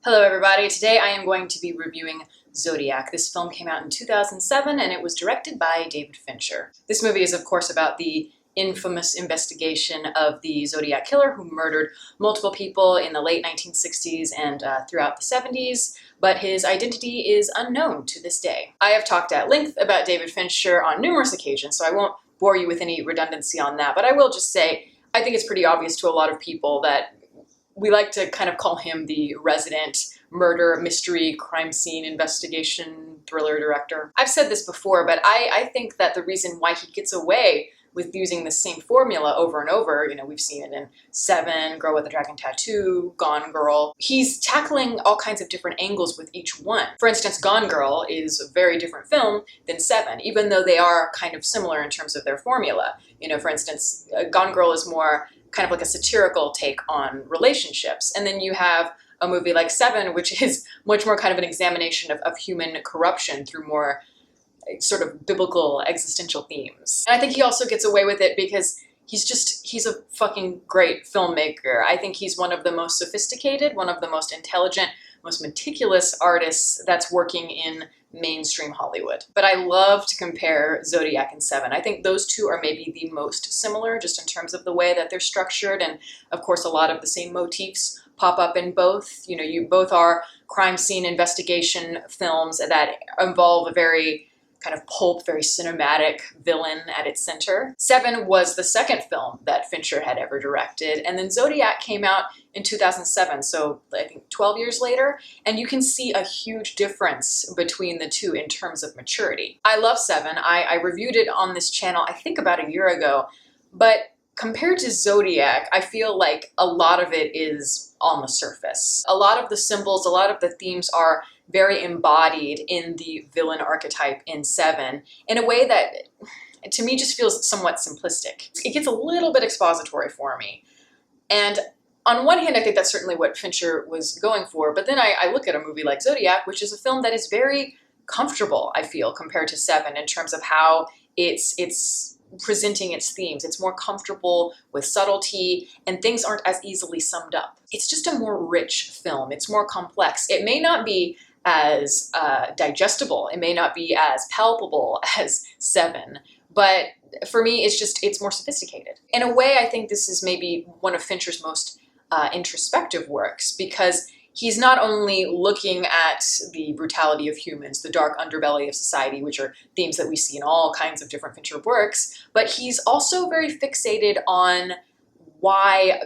Hello everybody, today I am going to be reviewing Zodiac. This film came out in 2007 and it was directed by David Fincher. This movie is of course about the infamous investigation of the Zodiac killer who murdered multiple people in the late 1960s and throughout the 70s, but his identity is unknown to this day. I have talked at length about David Fincher on numerous occasions, so I won't bore you with any redundancy on that, but I will just say I think it's pretty obvious to a lot of people that we like to kind of call him the resident murder, mystery, crime scene investigation thriller director. I've said this before, but I think that the reason why he gets away with using the same formula over and over, we've seen it in Seven, Girl with the Dragon Tattoo, Gone Girl. He's tackling all kinds of different angles with each one. For instance, Gone Girl is a very different film than Seven, even though they are kind of similar in terms of their formula. For instance, Gone Girl is more kind of like a satirical take on relationships. And then you have a movie like Seven, which is much more kind of an examination of human corruption through more sort of biblical existential themes. And I think he also gets away with it because he's a fucking great filmmaker. I think he's one of the most sophisticated, one of the most intelligent, most meticulous artists that's working in mainstream Hollywood. But I love to compare Zodiac and Seven. I think those two are maybe the most similar just in terms of the way that they're structured, and of course a lot of the same motifs pop up in both. You both are crime scene investigation films that involve a very kind of pulp, very cinematic villain at its center. Seven was the second film that Fincher had ever directed, and then Zodiac came out in 2007, so I think 12 years later, and you can see a huge difference between the two in terms of maturity. I love Seven. I reviewed it on this channel, I think about a year ago, but compared to Zodiac, I feel like a lot of it is on the surface. A lot of the symbols, a lot of the themes are very embodied in the villain archetype in Seven in a way that, to me, just feels somewhat simplistic. It gets a little bit expository for me. And on one hand, I think that's certainly what Fincher was going for, but then I look at a movie like Zodiac, which is a film that is very comfortable, I feel, compared to Seven in terms of how it's presenting its themes. It's more comfortable with subtlety, and things aren't as easily summed up. It's just a more rich film. It's more complex. It may not be as digestible. It may not be as palpable as Seven, but for me, it's more sophisticated. In a way, I think this is maybe one of Fincher's most introspective works, because he's not only looking at the brutality of humans, the dark underbelly of society, which are themes that we see in all kinds of different Fincher works, but he's also very fixated on why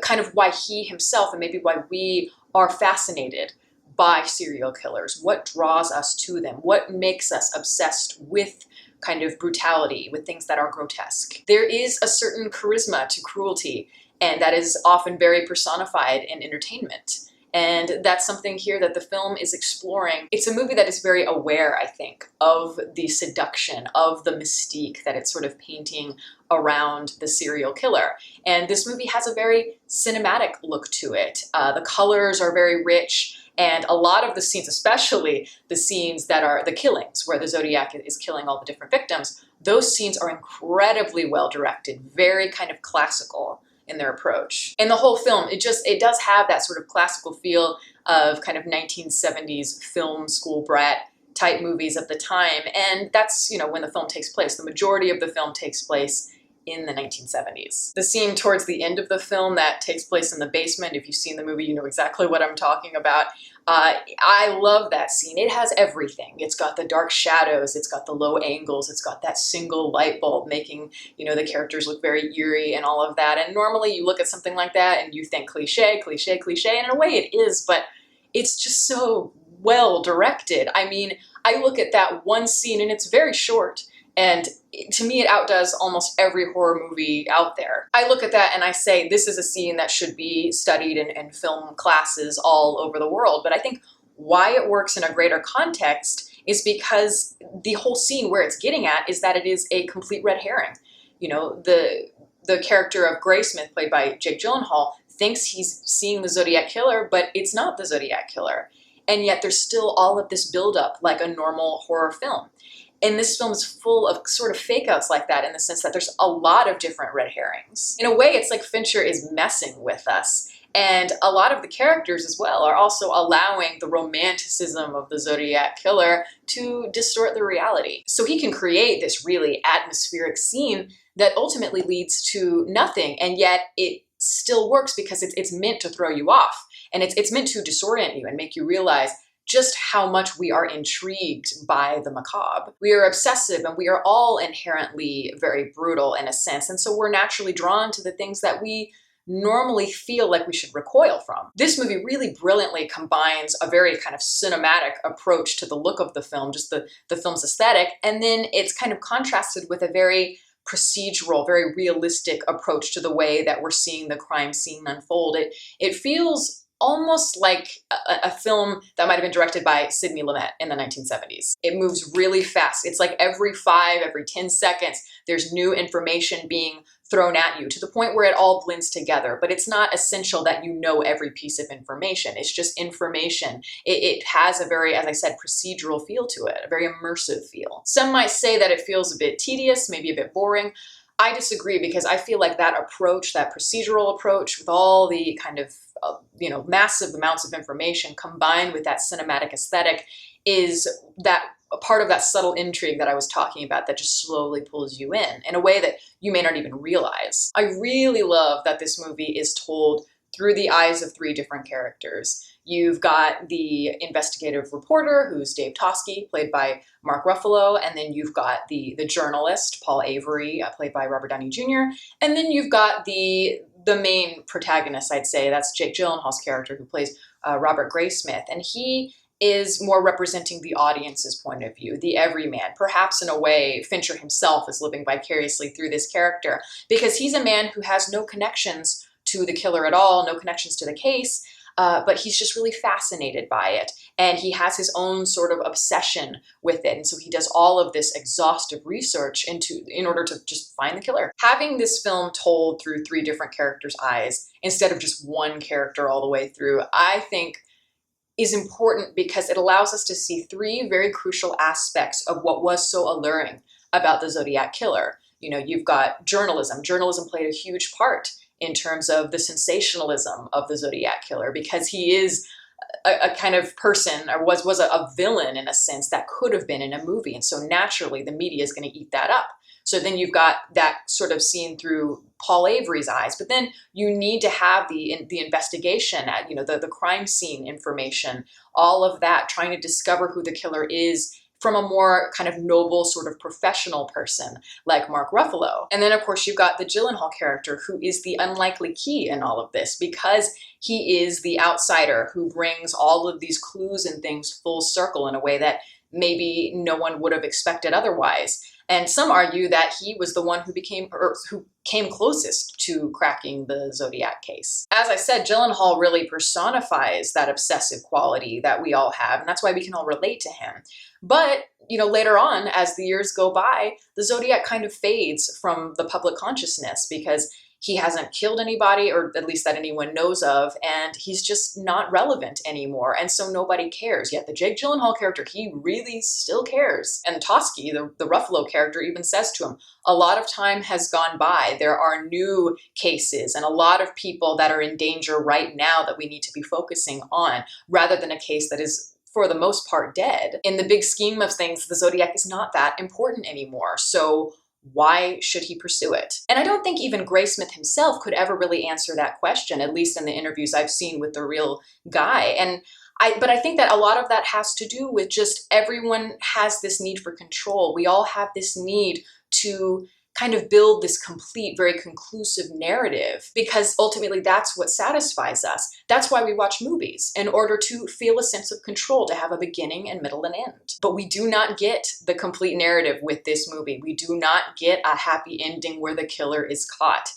he himself, and maybe why we are fascinated by serial killers. What draws us to them? What makes us obsessed with kind of brutality, with things that are grotesque? There is a certain charisma to cruelty, and that is often very personified in entertainment. And that's something here that the film is exploring. It's a movie that is very aware, I think, of the seduction, of the mystique that it's sort of painting around the serial killer. And this movie has a very cinematic look to it. The colors are very rich, and a lot of the scenes, especially the scenes that are the killings, where the Zodiac is killing all the different victims, those scenes are incredibly well directed, very kind of classical in their approach. In the whole film, it does have that sort of classical feel of kind of 1970s film school brat type movies of the time. And that's, when the film takes place. The majority of the film takes place in the 1970s. The scene towards the end of the film that takes place in the basement, if you've seen the movie, you know exactly what I'm talking about. I love that scene. It has everything. It's got the dark shadows, it's got the low angles, it's got that single light bulb making, the characters look very eerie and all of that. And normally you look at something like that and you think cliche, cliche, cliche, and in a way it is, but it's just so well directed. I mean, I look at that one scene and it's very short, and to me, it outdoes almost every horror movie out there. I look at that and I say, this is a scene that should be studied in film classes all over the world. But I think why it works in a greater context is because the whole scene, where it's getting at, is that it is a complete red herring. The character of Graysmith, played by Jake Gyllenhaal, thinks he's seeing the Zodiac killer, but it's not the Zodiac killer. And yet there's still all of this buildup like a normal horror film. And this film is full of sort of fake outs like that, in the sense that there's a lot of different red herrings. In a way, it's like Fincher is messing with us And a lot of the characters as well are also allowing the romanticism of the Zodiac killer to distort the reality. So he can create this really atmospheric scene that ultimately leads to nothing, and yet it still works because it's meant to throw you off, and it's meant to disorient you and make you realize just how much we are intrigued by the macabre. We are obsessive, and we are all inherently very brutal in a sense, and so we're naturally drawn to the things that we normally feel like we should recoil from. This movie really brilliantly combines a very kind of cinematic approach to the look of the film, just the film's aesthetic, and then it's kind of contrasted with a very procedural, very realistic approach to the way that we're seeing the crime scene unfold. It feels almost like a film that might have been directed by Sidney Lumet in the 1970s. It moves really fast. It's like every 10 seconds, there's new information being thrown at you to the point where it all blends together. But it's not essential that you know every piece of information. It's just information. It has a very, as I said, procedural feel to it, a very immersive feel. Some might say that it feels a bit tedious, maybe a bit boring. I disagree, because I feel like that approach, that procedural approach with all the kind of massive amounts of information combined with that cinematic aesthetic is that a part of that subtle intrigue that I was talking about that just slowly pulls you in a way that you may not even realize. I really love that this movie is told through the eyes of three different characters. You've got the investigative reporter, who's Dave Toschi, played by Mark Ruffalo, and then you've got the journalist, Paul Avery, played by Robert Downey Jr., and then you've got the main protagonist, I'd say, that's Jake Gyllenhaal's character, who plays Robert Graysmith, and he is more representing the audience's point of view, the everyman. Perhaps in a way, Fincher himself is living vicariously through this character, because he's a man who has no connections to the killer at all, no connections to the case, but he's just really fascinated by it. And he has his own sort of obsession with it. And so he does all of this exhaustive research in order to just find the killer. Having this film told through three different characters' eyes, instead of just one character all the way through, I think is important, because it allows us to see three very crucial aspects of what was so alluring about the Zodiac killer. You've got journalism. Journalism played a huge part in terms of the sensationalism of the Zodiac killer, because he is a kind of person, or was a villain in a sense, that could have been in a movie. And so naturally the media is going to eat that up. So then you've got that sort of seen through Paul Avery's eyes, but then you need to have the investigation, the crime scene information, all of that, trying to discover who the killer is from a more kind of noble, sort of professional person like Mark Ruffalo. And then of course you've got the Gyllenhaal character, who is the unlikely key in all of this, because he is the outsider who brings all of these clues and things full circle in a way that maybe no one would have expected otherwise. And some argue that he was the one who came closest to cracking the Zodiac case. As I said, Gyllenhaal really personifies that obsessive quality that we all have, and that's why we can all relate to him. But, later on, as the years go by, the Zodiac kind of fades from the public consciousness, because he hasn't killed anybody, or at least that anyone knows of, and he's just not relevant anymore, and so nobody cares. Yet the Jake Gyllenhaal character, he really still cares. And Toschi, the Ruffalo character, even says to him, a lot of time has gone by. There are new cases and a lot of people that are in danger right now that we need to be focusing on, rather than a case that is, for the most part, dead. In the big scheme of things, the Zodiac is not that important anymore. So why should he pursue it? And I don't think even Graysmith himself could ever really answer that question, at least in the interviews I've seen with the real guy. But I think that a lot of that has to do with just everyone has this need for control. We all have this need to kind of build this complete, very conclusive narrative, because ultimately that's what satisfies us. That's why we watch movies, in order to feel a sense of control, to have a beginning and middle and end. But we do not get the complete narrative with this movie. We do not get a happy ending where the killer is caught.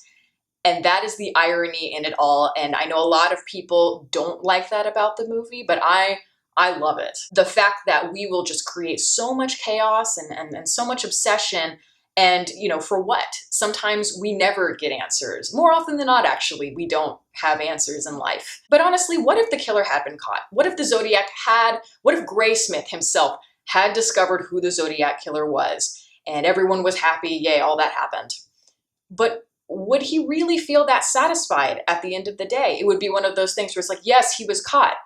And that is the irony in it all. And I know a lot of people don't like that about the movie, but I love it. The fact that we will just create so much chaos and so much obsession. And, for what? Sometimes we never get answers. More often than not, actually, we don't have answers in life. But honestly, what if the killer had been caught? What if what if Graysmith himself had discovered who the Zodiac killer was, and everyone was happy, yay, all that happened? But would he really feel that satisfied at the end of the day? It would be one of those things where it's like, yes, he was caught.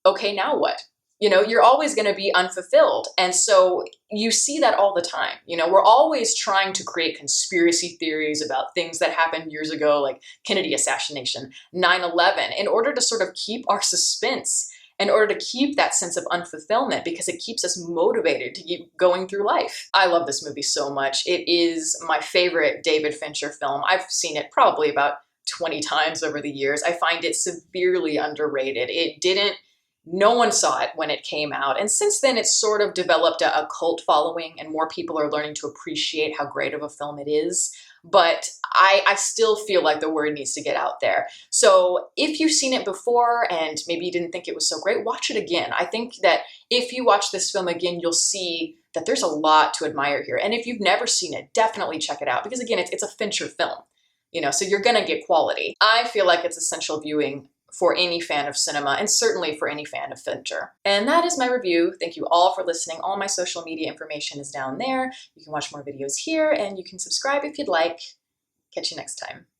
Okay, now what? You know, you're always going to be unfulfilled. And so you see that all the time. You know, we're always trying to create conspiracy theories about things that happened years ago, like Kennedy assassination, 9/11, in order to sort of keep our suspense, in order to keep that sense of unfulfillment, because it keeps us motivated to keep going through life. I love this movie so much. It is my favorite David Fincher film. I've seen it probably about 20 times over the years. I find it severely underrated. No one saw it when it came out. And since then, it's sort of developed a cult following, and more people are learning to appreciate how great of a film it is. But I still feel like the word needs to get out there. So if you've seen it before and maybe you didn't think it was so great, watch it again. I think that if you watch this film again, you'll see that there's a lot to admire here. And if you've never seen it, definitely check it out, because again, it's a Fincher film, you know, so you're gonna get quality. I feel like it's essential viewing for any fan of cinema, and certainly for any fan of Fincher. And that is my review. Thank you all for listening. All my social media information is down there. You can watch more videos here, and you can subscribe if you'd like. Catch you next time.